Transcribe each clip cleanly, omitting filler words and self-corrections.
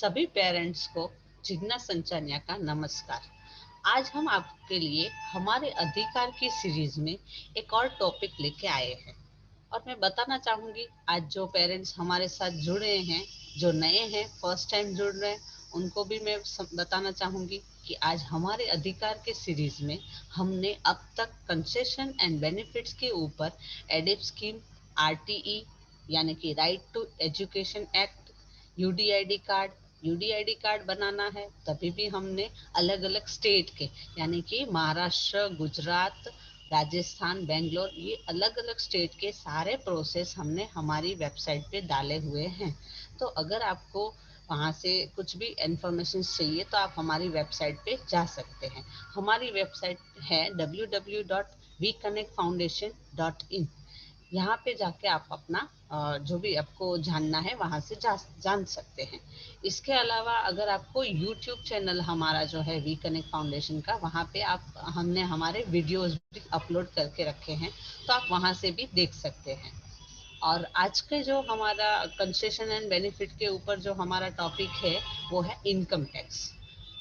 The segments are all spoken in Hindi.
सभी पेरेंट्स को जिज्ञा संचान्या का नमस्कार। आज हम आपके लिए हमारे अधिकार की सीरीज में एक और टॉपिक लेके आए हैं। और मैं बताना चाहूंगी, आज जो पेरेंट्स हमारे साथ जुड़े हैं, जो नए हैं, फर्स्ट टाइम जुड़ रहे हैं, उनको भी मैं बताना चाहूंगी कि आज हमारे अधिकार के सीरीज में हमने अब तक कंसेशन एंड बेनिफिट्स के ऊपर एडिप स्कीम, आरटीई यानी कि right to education act, UDID card, UDID card बनाना है तभी भी हमने अलग अलग स्टेट के यानी कि महाराष्ट्र, गुजरात, राजस्थान, बेंगलोर, ये अलग अलग स्टेट के सारे प्रोसेस हमने हमारी वेबसाइट पे डाले हुए हैं। तो अगर आपको वहाँ से कुछ भी इंफॉर्मेशन चाहिए तो आप हमारी वेबसाइट पे जा सकते हैं। हमारी वेबसाइट है www.vconnectfoundation.in। यहाँ पे जाके आप अपना जो भी आपको जानना है वहाँ से जान सकते हैं। इसके अलावा अगर आपको यूट्यूब चैनल हमारा जो है वी कनेक्ट फाउंडेशन का, वहाँ पे आप हमने हमारे वीडियोस भी अपलोड करके रखे हैं, तो आप वहाँ से भी देख सकते हैं। और आज के जो हमारा कंसेशन एंड बेनिफिट के ऊपर जो हमारा टॉपिक है वो है इनकम टैक्स।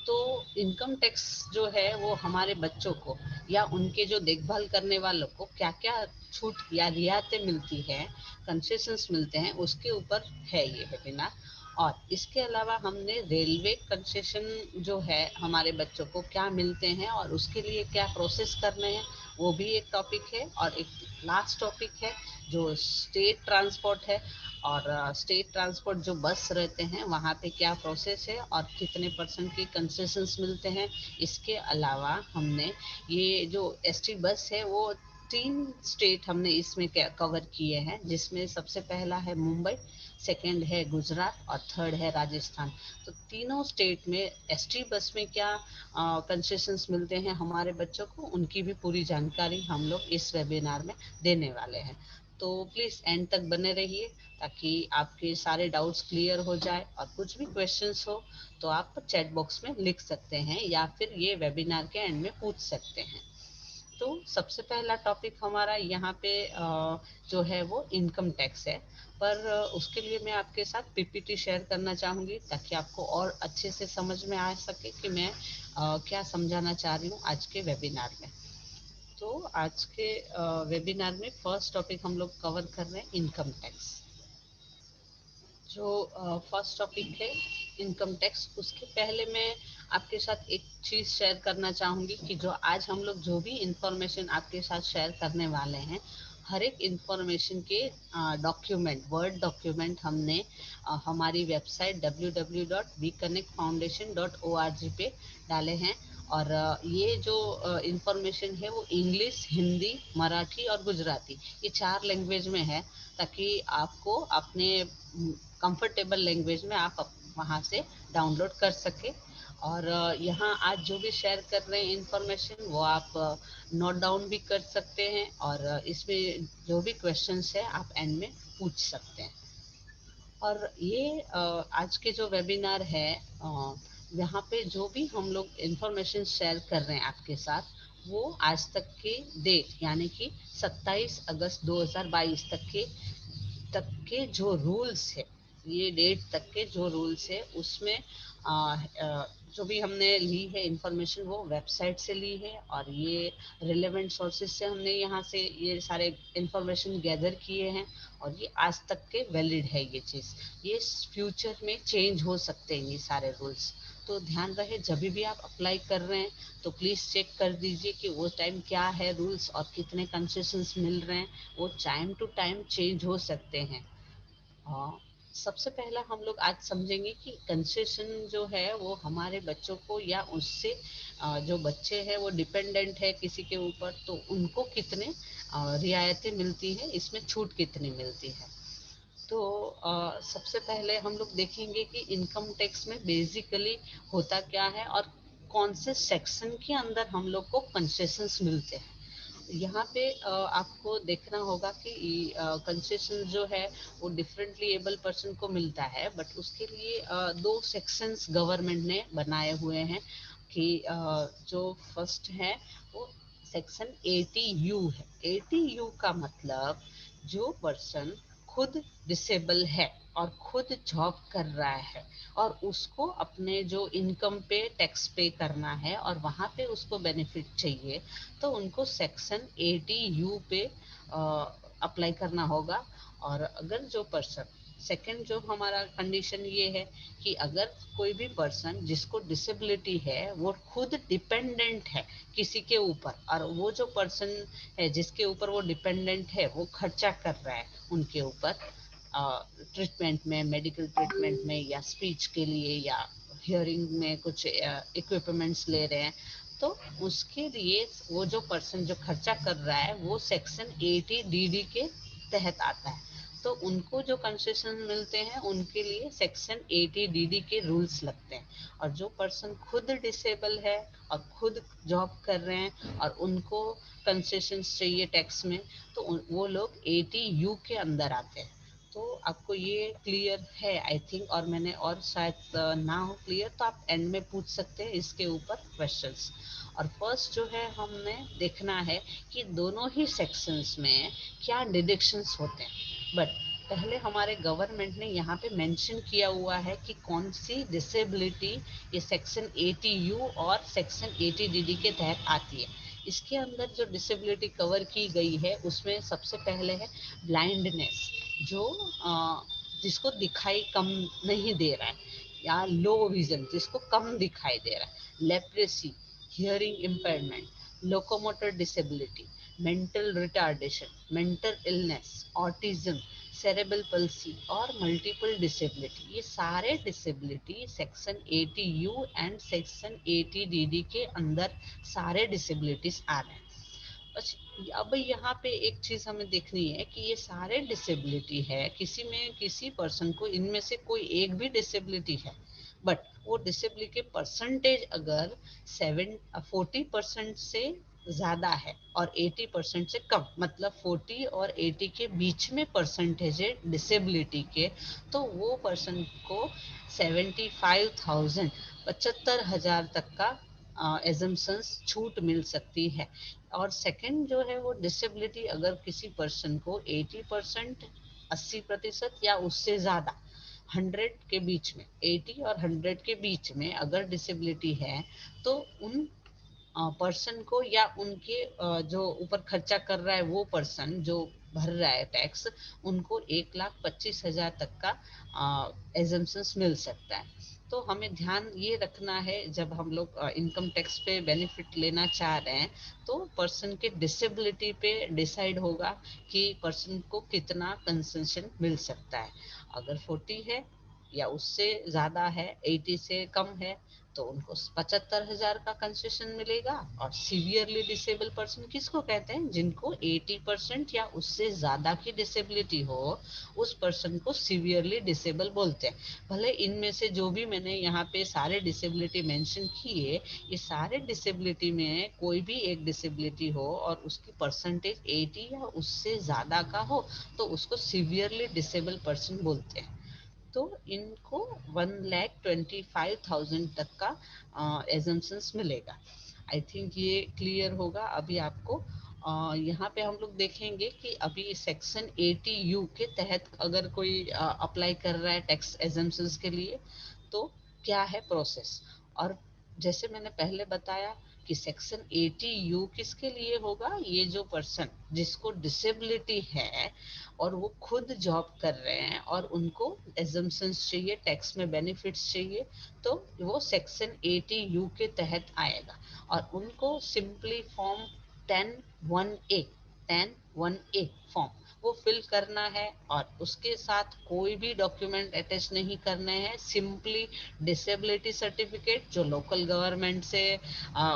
तो इनकम टैक्स जो है वो हमारे बच्चों को या उनके जो देखभाल करने वालों को क्या क्या छूट या रियायतें मिलती है, कंसेशंस मिलते हैं, उसके ऊपर है ये वेबिनार। और इसके अलावा हमने रेलवे कंसेशन जो है हमारे बच्चों को क्या मिलते हैं और उसके लिए क्या प्रोसेस करने हैं, वो भी एक टॉपिक है। और एक लास्ट टॉपिक है जो स्टेट ट्रांसपोर्ट है। और स्टेट ट्रांसपोर्ट जो बस रहते हैं वहाँ पे क्या प्रोसेस है और कितने परसेंट की कंसेशंस मिलते हैं। इसके अलावा हमने ये जो एसटी बस है वो 3 स्टेट हमने इसमें कवर किए हैं, जिसमें सबसे पहला है मुंबई, सेकंड है गुजरात और थर्ड है राजस्थान। तो तीनों स्टेट में एसटी बस में क्या कंसेशंस मिलते हैं हमारे बच्चों को, उनकी भी पूरी जानकारी हम लोग इस वेबिनार में देने वाले हैं। तो प्लीज़ एंड तक बने रहिए ताकि आपके सारे डाउट्स क्लियर हो जाए। और कुछ भी क्वेश्चंस हो तो आप चैट बॉक्स में लिख सकते हैं या फिर ये वेबिनार के एंड में पूछ सकते हैं। तो सबसे पहला टॉपिक हमारा यहाँ पे जो है वो इनकम टैक्स है। पर उसके लिए मैं आपके साथ पीपीटी शेयर करना चाहूँगी ताकि आपको और अच्छे से समझ में आ सके कि मैं क्या समझाना चाह रही हूँ आज के वेबिनार में। तो आज के वेबिनार में फर्स्ट टॉपिक हम लोग कवर कर रहे हैं इनकम टैक्स। जो फर्स्ट टॉपिक है इनकम टैक्स, उसके पहले मैं आपके साथ एक चीज़ शेयर करना चाहूँगी कि जो आज हम लोग जो भी इंफॉर्मेशन आपके साथ शेयर करने वाले हैं, हर एक इंफॉर्मेशन के डॉक्यूमेंट, वर्ड डॉक्यूमेंट हमने हमारी वेबसाइट www.vconnectfoundation.org पे डाले हैं। और ये जो इंफॉर्मेशन है वो इंग्लिश, हिंदी, मराठी और गुजराती, ये 4 लैंग्वेज में है, ताकि आपको अपने कंफर्टेबल लैंग्वेज में आप वहाँ से डाउनलोड कर सके। और यहाँ आज जो भी शेयर कर रहे हैं इंफॉर्मेशन वो आप नोट डाउन भी कर सकते हैं। और इसमें जो भी क्वेश्चंस है आप एंड में पूछ सकते हैं। और ये आज के जो वेबिनार है, यहाँ पे जो भी हम लोग इंफॉर्मेशन शेयर कर रहे हैं आपके साथ, वो आज तक के डेट यानी कि 27 अगस्त 2022 तक के जो रूल्स है, ये डेट तक के जो रूल्स है उसमें जो भी हमने ली है इंफॉर्मेशन वो वेबसाइट से ली है। और ये रिलेवेंट सोर्सेज से हमने यहाँ से ये सारे इंफॉर्मेशन गैदर किए हैं। और ये आज तक के वैलिड है ये चीज़, ये फ्यूचर में चेंज हो सकते हैं ये सारे रूल्स। तो ध्यान रहे जब भी आप अप्लाई कर रहे हैं तो प्लीज़ चेक कर दीजिए कि वो टाइम क्या है रूल्स और कितने कंसेशंस मिल रहे हैं। वो टाइम टू टाइम चेंज हो सकते हैं। सबसे पहला हम लोग आज समझेंगे कि कंसेशन जो है वो हमारे बच्चों को या उससे जो बच्चे हैं वो डिपेंडेंट है किसी के ऊपर, तो उनको कितने रियायतें मिलती है, इसमें छूट कितनी मिलती है। तो सबसे पहले हम लोग देखेंगे कि इनकम टैक्स में बेसिकली होता क्या है और कौन से सेक्शन के अंदर हम लोग को कंसेशंस मिलते हैं। यहाँ पे आपको देखना होगा कि कंसेशन जो है वो डिफरेंटली एबल पर्सन को मिलता है, बट उसके लिए 2 सेक्शंस गवर्नमेंट ने बनाए हुए हैं। कि जो फर्स्ट है वो सेक्शन 80U है। 80U का मतलब जो पर्सन खुद डिसेबल है, और खुद जॉब कर रहा है और उसको अपने जो इनकम पे टैक्स पे करना है और वहां पे उसको बेनिफिट चाहिए, तो उनको सेक्शन 80 यू पे अप्लाई करना होगा। और अगर जो पर्सन, सेकंड जो हमारा कंडीशन ये है कि अगर कोई भी पर्सन जिसको डिसेबिलिटी है वो खुद डिपेंडेंट है किसी के ऊपर, और वो जो पर्सन है जिसके ऊपर वो डिपेंडेंट है वो खर्चा कर रहा है उनके ऊपर ट्रीटमेंट में, मेडिकल ट्रीटमेंट में, या स्पीच के लिए, या हियरिंग में कुछ इक्विपमेंट्स ले रहे हैं, तो उसके लिए वो जो पर्सन जो खर्चा कर रहा है वो सेक्शन 80 DD के तहत आता है। तो उनको जो कंसेशन मिलते हैं उनके लिए सेक्शन 80 DD के रूल्स लगते हैं। और जो पर्सन खुद डिसेबल है और खुद जॉब कर रहे हैं और उनको कंसेशन चाहिए टैक्स में, तो वो लोग 80 यू के अंदर आते हैं। तो आपको ये क्लियर है आई थिंक, और मैंने और शायद ना हो क्लियर तो आप एंड में पूछ सकते हैं इसके ऊपर क्वेश्चंस। और फर्स्ट जो है हमने देखना है कि दोनों ही सेक्शंस में क्या डिडक्शंस होते हैं। बट पहले हमारे गवर्नमेंट ने यहाँ पे मेंशन किया हुआ है कि कौन सी डिसेबिलिटी ये सेक्शन 80 यू और सेक्शन 80 DD के तहत आती है। इसके अंदर जो डिसेबिलिटी कवर की गई है उसमें सबसे पहले है ब्लाइंडनेस, जो जिसको दिखाई कम नहीं दे रहा है, या लो विजन जिसको कम दिखाई दे रहा है, leprosy, hearing impairment, locomotor disability, mental retardation, mental illness, autism, cerebral palsy और मल्टीपल डिसेबिलिटी, ये सारे disability section 80 you and section 80 DD के अंदर सारे डिसेबिलिटीज आ रहे हैं। अच्छा, अब यहाँ पे एक चीज हमें देखनी है कि ये सारे डिसेबिलिटी है, किसी में किसी पर्सन को इनमें से कोई एक भी डिसेबिलिटी है, बट वो डिसेबिलिटी के परसेंटेज अगर 40% से ज्यादा है और 80% से कम, मतलब 40 और 80 के बीच में परसेंटेज है डिसेबिलिटी के, तो वो पर्सन को 75,000 75,000 तक का एजम्पन्स छूट मिल सकती है। और सेकंड जो है वो डिसेबिलिटी अगर किसी पर्सन को 80%, 80% या उससे ज्यादा 100 के बीच में, 80 और 100 के बीच में अगर डिसेबिलिटी है, तो उन पर्सन को या उनके जो ऊपर खर्चा कर रहा है वो पर्सन जो भर रहा है टैक्स, उनको 1,25,000 तक का एजम्पन्स मिल सकता है। तो हमें ध्यान ये रखना है जब हम लोग इनकम टैक्स पे बेनिफिट लेना चाह रहे हैं, तो पर्सन के डिसेबिलिटी पे डिसाइड होगा कि पर्सन को कितना कंसेशन मिल सकता है। अगर 40 है या उससे ज्यादा है, 80 से कम है, तो उनको 75,000 का कंसेशन मिलेगा। और सीवियरली डिसेबल पर्सन किसको कहते हैं? जिनको 80% या उससे ज्यादा की डिसेबिलिटी हो, उस पर्सन को सीवियरली डिसेबल बोलते हैं। भले इनमें से जो भी मैंने यहाँ पे सारे डिसेबिलिटी मेंशन किए, ये सारे डिसेबिलिटी में कोई भी एक डिसेबिलिटी हो और उसकी परसेंटेज 80 या उससे ज्यादा का हो, तो उसको सीवियरली डिसेबल पर्सन बोलते हैं। तो इनको 1,25,000 तक का एजम्पन्स मिलेगा। आई थिंक ये क्लियर होगा अभी आपको। यहाँ पे हम लोग देखेंगे कि अभी सेक्शन 80 यू के तहत अगर कोई अप्लाई कर रहा है टैक्स एजम्पन्स के लिए, तो क्या है प्रोसेस। और जैसे मैंने पहले बताया कि सेक्शन 80 यू किसके लिए होगा? ये जो पर्सन जिसको डिसेबिलिटी है और वो खुद जॉब कर रहे हैं और उनको एजम्पन्स चाहिए, टैक्स में बेनिफिट्स चाहिए, तो वो सेक्शन 80 यू के तहत आएगा। और उनको simply form 10(1)(a) 10(1)(a form वो फिल करना है, और उसके साथ कोई भी डॉक्यूमेंट अटैच नहीं करने हैं। सिंपली डिसेबिलिटी सर्टिफिकेट जो लोकल गवर्नमेंट से,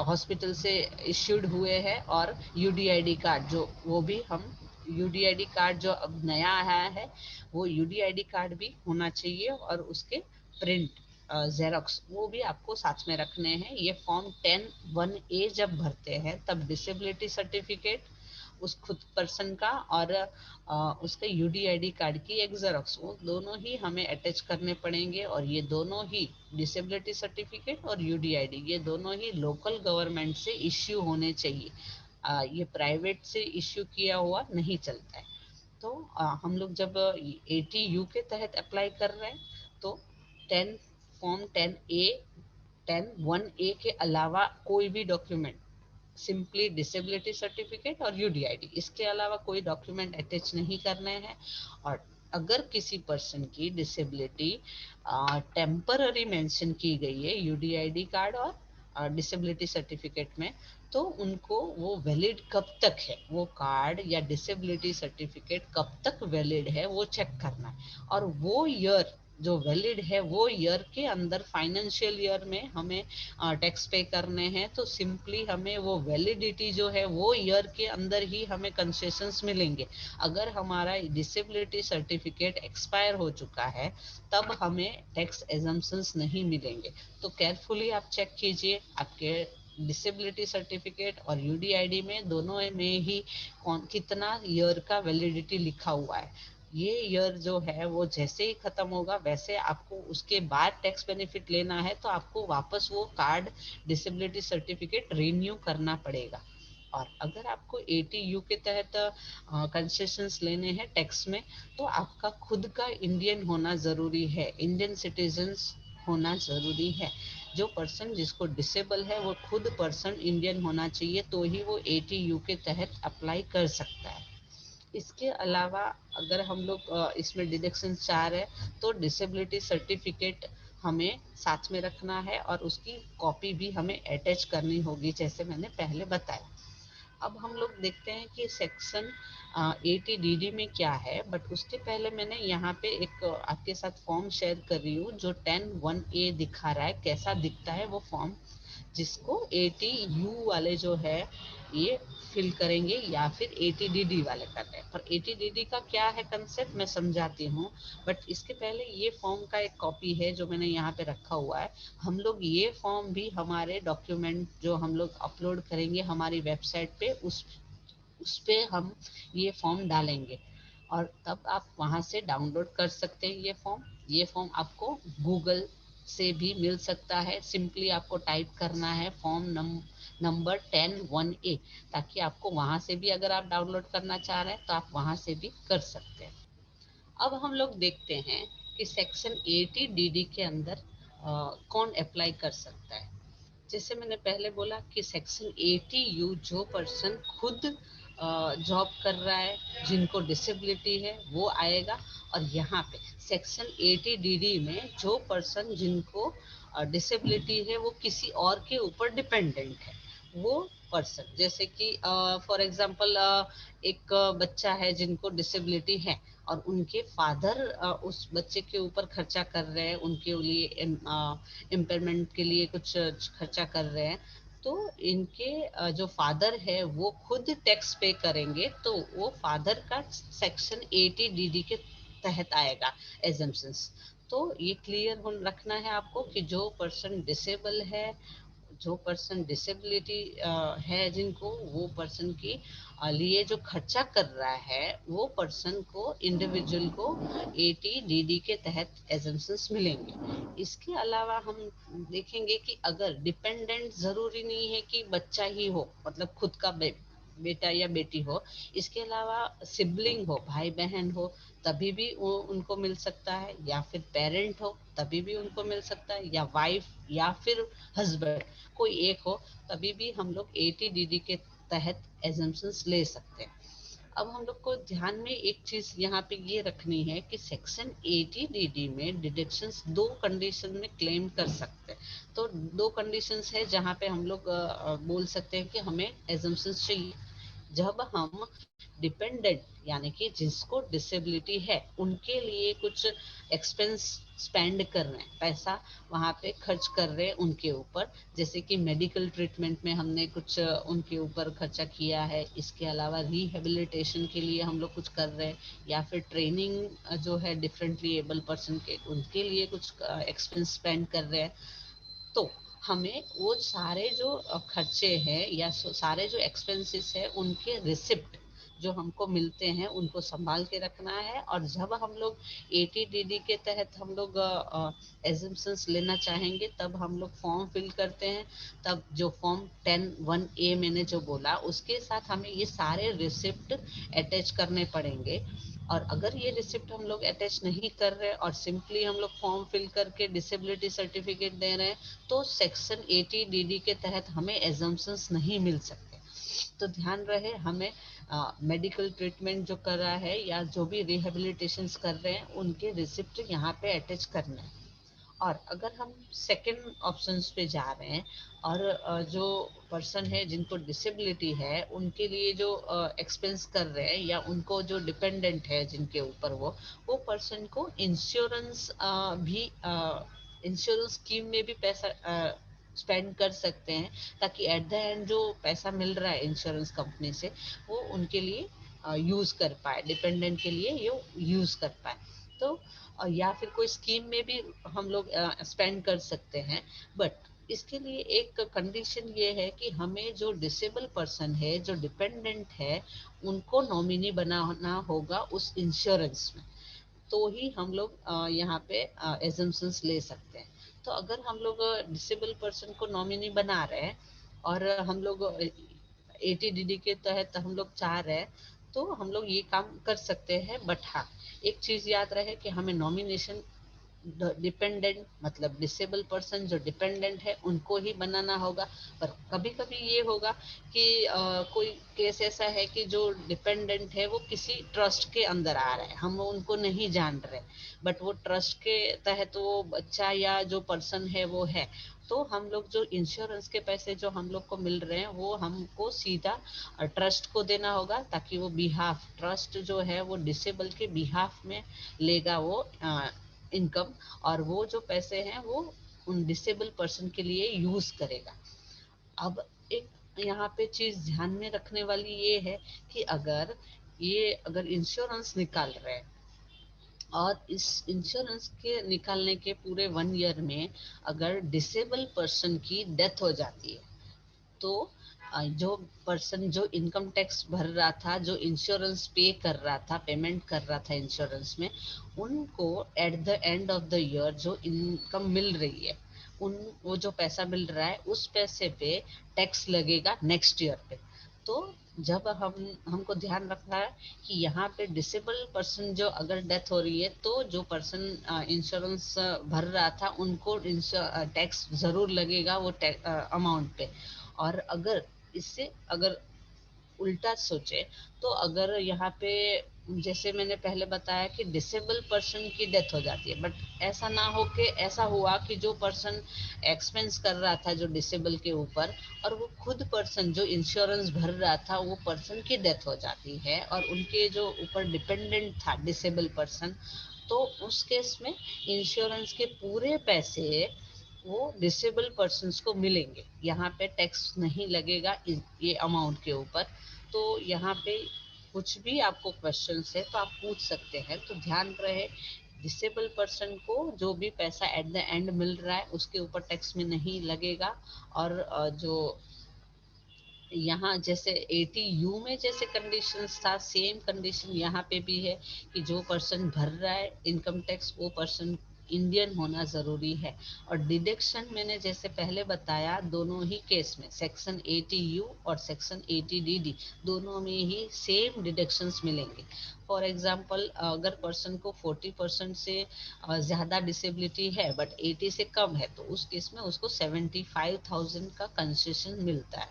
हॉस्पिटल से इश्यूड हुए हैं, और यूडीआईडी कार्ड, जो वो भी हम यूडीआईडी कार्ड जो अब नया आया है, वो यूडीआईडी कार्ड भी होना चाहिए, और उसके प्रिंट जेरोक्स वो भी आपको साथ में रखने हैं। ये फॉर्म 10(1)(a जब भरते हैं तब डिसेबिलिटी सर्टिफिकेट उस खुद पर्सन का और उसके यूडीआईडी कार्ड की एक जेरोक्स, वो दोनों ही हमें अटैच करने पड़ेंगे। और ये दोनों ही डिसेबिलिटी सर्टिफिकेट और यूडीआईडी, ये दोनों ही लोकल गवर्नमेंट से इश्यू होने चाहिए। ये प्राइवेट से इश्यू किया हुआ नहीं चलता है। तो हम लोग जब 80U के तहत अप्लाई कर रहे हैं तो 10 फॉर्म 10A 1A के अलावा कोई भी डॉक्यूमेंट, सिंपली डिसेबिलिटी सर्टिफिकेट और यूडीआईडी, इसके अलावा कोई डॉक्यूमेंट अटैच नहीं करने हैं। और अगर किसी पर्सन की डिसेबिलिटी टेम्पररी मेंशन की गई है यूडीआईडी कार्ड और डिसेबिलिटी सर्टिफिकेट में, तो उनको वो वैलिड कब तक है, वो कार्ड या डिसेबिलिटी सर्टिफिकेट कब तक वैलिड है वो चेक करना है। और वो ईयर जो वैलिड है वो ईयर के अंदर, फाइनेंशियल ईयर में हमें टैक्स पे करने हैं, तो सिंपली हमें वो वैलिडिटी जो है वो ईयर के अंदर ही हमें कंसेशंस मिलेंगे। अगर हमारा डिसेबिलिटी सर्टिफिकेट एक्सपायर हो चुका है तब हमें टैक्स एजम्पशंस नहीं मिलेंगे। तो केयरफुली आप चेक कीजिए आपके डिसेबिलिटी सर्टिफिकेट और यूडीआईडी में, दोनों में ही कौन कितना ईयर का वैलिडिटी लिखा हुआ है। ये ईयर जो है वो जैसे ही खत्म होगा वैसे आपको उसके बाद टैक्स बेनिफिट लेना है तो आपको वापस वो कार्ड डिसेबिलिटी सर्टिफिकेट रिन्यू करना पड़ेगा। और अगर आपको 80U के तहत कंसेशंस लेने हैं टैक्स में, तो आपका खुद का इंडियन होना जरूरी है, इंडियन सिटीजन्स होना जरूरी है। जो पर्सन जिसको डिसेबल है वो खुद पर्सन इंडियन होना चाहिए, तो ही वो 80U के तहत अप्लाई कर सकता है। इसके अलावा अगर हम लोग इसमें डिडक्शन चाह रहे हैं तो डिसेबिलिटी सर्टिफिकेट हमें साथ में रखना है और उसकी कॉपी भी हमें अटैच करनी होगी, जैसे मैंने पहले बताया। अब हम लोग देखते हैं कि सेक्शन 80DD में क्या है, बट उसके पहले मैंने यहाँ पे एक आपके साथ फॉर्म शेयर कर रही हूँ जो 10(1)A दिखा रहा है, कैसा दिखता है वो फॉर्म, जिसको 80U वाले जो है ये फिल करेंगे या फिर 80DD वाले कर रहे हैं। पर 80DD का क्या है कंसेप्ट मैं समझाती हूँ, बट इसके पहले ये फॉर्म का एक कॉपी है जो मैंने यहाँ पे रखा हुआ है। हम लोग ये फॉर्म भी हमारे डॉक्यूमेंट जो हम लोग अपलोड करेंगे हमारी वेबसाइट पे, उस पे हम ये फॉर्म डालेंगे और तब आप वहाँ से डाउनलोड कर सकते हैं ये फॉर्म। ये फॉर्म आपको गूगल से भी मिल सकता है, सिंपली आपको टाइप करना है फॉर्म नंबर 10(1)A, ताकि आपको वहाँ से भी, अगर आप डाउनलोड करना चाह रहे हैं तो आप वहाँ से भी कर सकते हैं। अब हम लोग देखते हैं कि सेक्शन 80DD के अंदर कौन अप्लाई कर सकता है। जैसे मैंने पहले बोला कि सेक्शन 80U जो पर्सन खुद जॉब कर रहा है, जिनको डिसेबिलिटी है वो आएगा। और यहाँ पे सेक्शन 80DD में जो पर्सन जिनको डिसेबिलिटी है वो किसी और के ऊपर डिपेंडेंट है, वो पर्सन, जैसे कि फॉर एग्जांपल एक बच्चा है जिनको डिसेबिलिटी है और उनके फादर उस बच्चे के ऊपर खर्चा कर रहे हैं, उनके लिए इम्पेयरमेंट के लिए कुछ खर्चा कर रहे हैं, तो इनके जो फादर है वो खुद टैक्स पे करेंगे, तो वो फादर का सेक्शन 80DD के तहत आएगा एजम्पशंस। तो ये क्लियर हो रखना है आपको कि जो पर्सन डिसेबल है, जो पर्सन डिसेबिलिटी है जिनको, वो पर्सन के लिए जो खर्चा कर रहा है वो पर्सन को, इंडिविजुअल को 80DD के तहत एजम्पशंस मिलेंगे। इसके अलावा हम देखेंगे कि अगर डिपेंडेंट जरूरी नहीं है कि बच्चा ही हो, मतलब खुद का बेटा या बेटी हो, इसके अलावा सिबलिंग हो, भाई बहन हो, तभी भी वो उनको मिल सकता है, या फिर पेरेंट हो तभी भी उनको मिल सकता है, या वाइफ या फिर हस्बैंड, कोई एक हो, तभी भी हम लोग 80DD के तहत एजम्पशंस ले सकते हैं। अब हम लोग को ध्यान में एक चीज यहाँ पे ये रखनी है कि सेक्शन 80DD में डिडक्शंस दो कंडीशन में क्लेम कर सकते हैं। तो दो कंडीशंस है जहाँ पे हम लोग बोल सकते हैं कि हमें एजम्पशंस चाहिए। जब हम डिपेंडेंट यानी कि जिसको डिसेबिलिटी है उनके लिए कुछ एक्सपेंस स्पेंड कर रहे हैं, पैसा वहाँ पे खर्च कर रहे हैं उनके ऊपर, जैसे कि मेडिकल ट्रीटमेंट में हमने कुछ उनके ऊपर खर्चा किया है, इसके अलावा रिहेबिलिटेशन के लिए हम लोग कुछ कर रहे हैं, या फिर ट्रेनिंग जो है डिफरेंटली एबल पर्सन के, उनके लिए कुछ एक्सपेंस स्पेंड कर रहे हैं, तो हमें वो सारे जो खर्चे हैं या सारे जो एक्सपेंसेस है उनके रिसिप्ट जो हमको मिलते हैं उनको संभाल के रखना है। और जब हम लोग 80DD के तहत हम लोग एजम्पशंस लेना चाहेंगे तब हम लोग फॉर्म फिल करते हैं, तब जो फॉर्म 10(1)A मैंने जो बोला उसके साथ हमें ये सारे रिसिप्ट अटैच करने पड़ेंगे। और अगर ये रिसिप्ट हम लोग अटैच नहीं कर रहे और सिंपली हम लोग फॉर्म फिल करके डिसेबिलिटी सर्टिफिकेट दे रहे हैं, तो सेक्शन 80 डीडी के तहत हमें एजम्पशंस नहीं मिल सकते। तो ध्यान रहे, हमें मेडिकल ट्रीटमेंट जो कर रहा है या जो भी रिहेबिलिटेशन कर रहे हैं उनके रिसिप्ट यहाँ पे अटैच करना है। और अगर हम सेकंड ऑप्शंस पे जा रहे हैं और जो पर्सन है जिनको डिसेबिलिटी है उनके लिए जो एक्सपेंस कर रहे हैं या उनको जो डिपेंडेंट है जिनके ऊपर वो पर्सन को इंश्योरेंस भी इंश्योरेंस स्कीम में भी पैसा स्पेंड कर सकते हैं, ताकि एट द एंड जो पैसा मिल रहा है इंश्योरेंस कंपनी से वो उनके लिए यूज कर पाए, डिपेंडेंट के लिए ये यूज कर पाए। तो या फिर कोई स्कीम में भी हम लोग स्पेंड कर सकते हैं। बट इसके लिए एक कंडीशन ये है कि हमें जो डिसेबल पर्सन है, जो डिपेंडेंट है, उनको नॉमिनी बनाना होगा उस इंश्योरेंस में, तो ही हम लोग यहाँ पे एजम्पशंस ले सकते हैं। तो अगर हम लोग डिसेबल पर्सन को नॉमिनी बना रहे हैं और हम लोग 80 DD के तहत हम लोग चाह रहे हैं, तो हम लोग ये काम कर सकते हैं। बट हाँ, एक चीज याद रहे कि हमें नॉमिनेशन डिपेंडेंट मतलब डिसेबल पर्सन जो डिपेंडेंट है उनको ही बनाना होगा। पर कभी कभी ये होगा कि कोई केस ऐसा है कि जो डिपेंडेंट है वो किसी ट्रस्ट के अंदर आ रहा है, हम उनको नहीं जान रहे, बट वो ट्रस्ट के तहत वो बच्चा या जो पर्सन है वो है, तो हम लोग जो इंश्योरेंस के पैसे जो हम लोग को मिल रहे हैं वो हमको सीधा ट्रस्ट को देना होगा, ताकि वो बिहाफ ट्रस्ट जो है वो डिसेबल के बिहाफ में लेगा वो इनकम, और वो जो पैसे हैं वो उन डिसेबल पर्सन के लिए यूज करेगा। अब एक यहाँ पे चीज ध्यान में रखने वाली ये है कि अगर इंश्योरेंस निकाल रहे हैं और इस इंश्योरेंस के निकालने के पूरे 1 ईयर में अगर डिसेबल पर्सन की डेथ हो जाती है, तो जो पर्सन जो इनकम टैक्स भर रहा था, जो इंश्योरेंस पे कर रहा था, पेमेंट कर रहा था इंश्योरेंस में, उनको at the end of the year जो इनकम मिल रही है, उन वो जो पैसा मिल रहा है उस पैसे पे टैक्स लगेगा नेक्स्ट ईयर पे। तो जब हमको ध्यान रखना है कि यहाँ पे डिसेबल पर्सन जो अगर डेथ हो रही है, तो जो पर्सन इंश्योरेंस भर रहा था उनको टैक्स जरूर लगेगा वो अमाउंट पे। और अगर इससे अगर उल्टा सोचे, तो अगर यहाँ पे जैसे मैंने पहले बताया कि डिसेबल पर्सन की डेथ हो जाती है, बट ऐसा ना हो कि ऐसा हुआ कि जो पर्सन एक्सपेंस कर रहा था जो डिसेबल के ऊपर, और वो खुद पर्सन जो इंश्योरेंस भर रहा था वो पर्सन की डेथ हो जाती है और उनके जो ऊपर डिपेंडेंट था डिसेबल पर्सन, तो उस केस में इंश्योरेंस के पूरे पैसे वो डिसेबल पर्सन्स को मिलेंगे, यहाँ पे टैक्स नहीं लगेगा ये अमाउंट के ऊपर। तो यहाँ पे कुछ भी आपको क्वेश्चंस है तो आप पूछ सकते हैं। तो ध्यान रहे, डिसेबल पर्सन को जो भी पैसा एट द एंड मिल रहा है उसके ऊपर टैक्स में नहीं लगेगा। और जो यहाँ जैसे 80 यू में जैसे कंडीशंस था, सेम कंडीशन यहाँ पे भी है कि जो पर्सन भर रहा है इनकम टैक्स वो पर्सन इंडियन होना जरूरी है। और डिडक्शन मैंने जैसे पहले बताया, दोनों ही केस में सेक्शन 80 यू और सेक्शन 80 DD दोनों में ही सेम डिडक्शंस मिलेंगे। फॉर एग्जाम्पल, अगर पर्सन को 40% से ज़्यादा डिसेबिलिटी है बट 80 से कम है, तो उस केस में उसको 75,000 का कंसेशन मिलता है।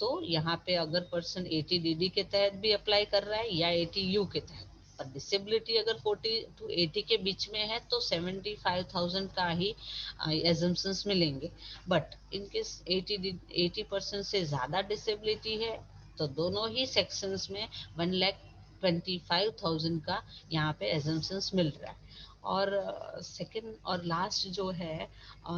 तो यहाँ पे अगर पर्सन 80 DD के तहत भी अप्लाई कर रहा है या 80 यू के तहत, पर डिसेबिलिटी अगर 40 to 80 के बीच में है तो 75,000 का ही एजम्पन्स मिलेंगे। बट इनकेस 80% से ज़्यादा डिसेबिलिटी है तो दोनों ही सेक्शंस में 1,25,000 का यहाँ पे एजम्पन्स मिल रहा है। और सेकंड और लास्ट जो है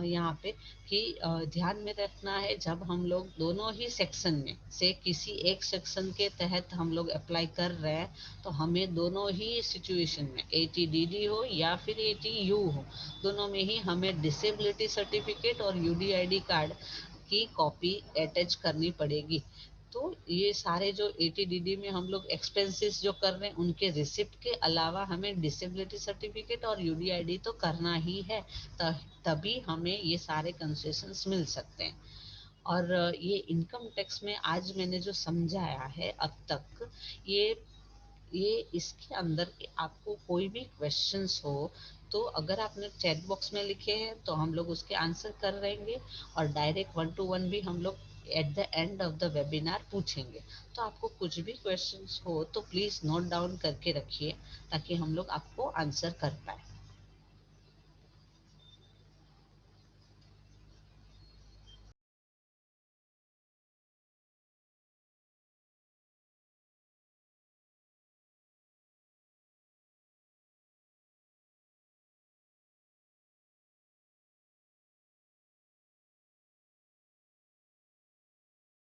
यहाँ पे कि ध्यान में रखना है, जब हम लोग दोनों ही सेक्शन में से किसी एक सेक्शन के तहत हम लोग अप्लाई कर रहे हैं, तो हमें दोनों ही सिचुएशन में 80 DD हो या फिर 80 यू हो, दोनों में ही हमें डिसेबिलिटी सर्टिफिकेट और UDID कार्ड की कॉपी अटैच करनी पड़ेगी। तो ये सारे जो 80 DD में हम लोग एक्सपेंसेस जो कर रहे हैं उनके रिसिप्ट के अलावा हमें डिसेबिलिटी सर्टिफिकेट और UDID तो करना ही है, तभी हमें ये सारे कंसेशंस मिल सकते हैं। और ये इनकम टैक्स में आज मैंने जो समझाया है अब तक, ये ये इसके अंदर के आपको कोई भी क्वेश्चंस हो, तो अगर आपने चैट बॉक्स में लिखे हैं तो हम लोग उसके आंसर कर रहेंगे, और डायरेक्ट वन टू वन भी हम लोग at the end of the webinar पूछेंगे। तो आपको कुछ भी क्वेश्चंस हो तो प्लीज़ नोट डाउन करके रखिए, ताकि हम लोग आपको आंसर कर पाए।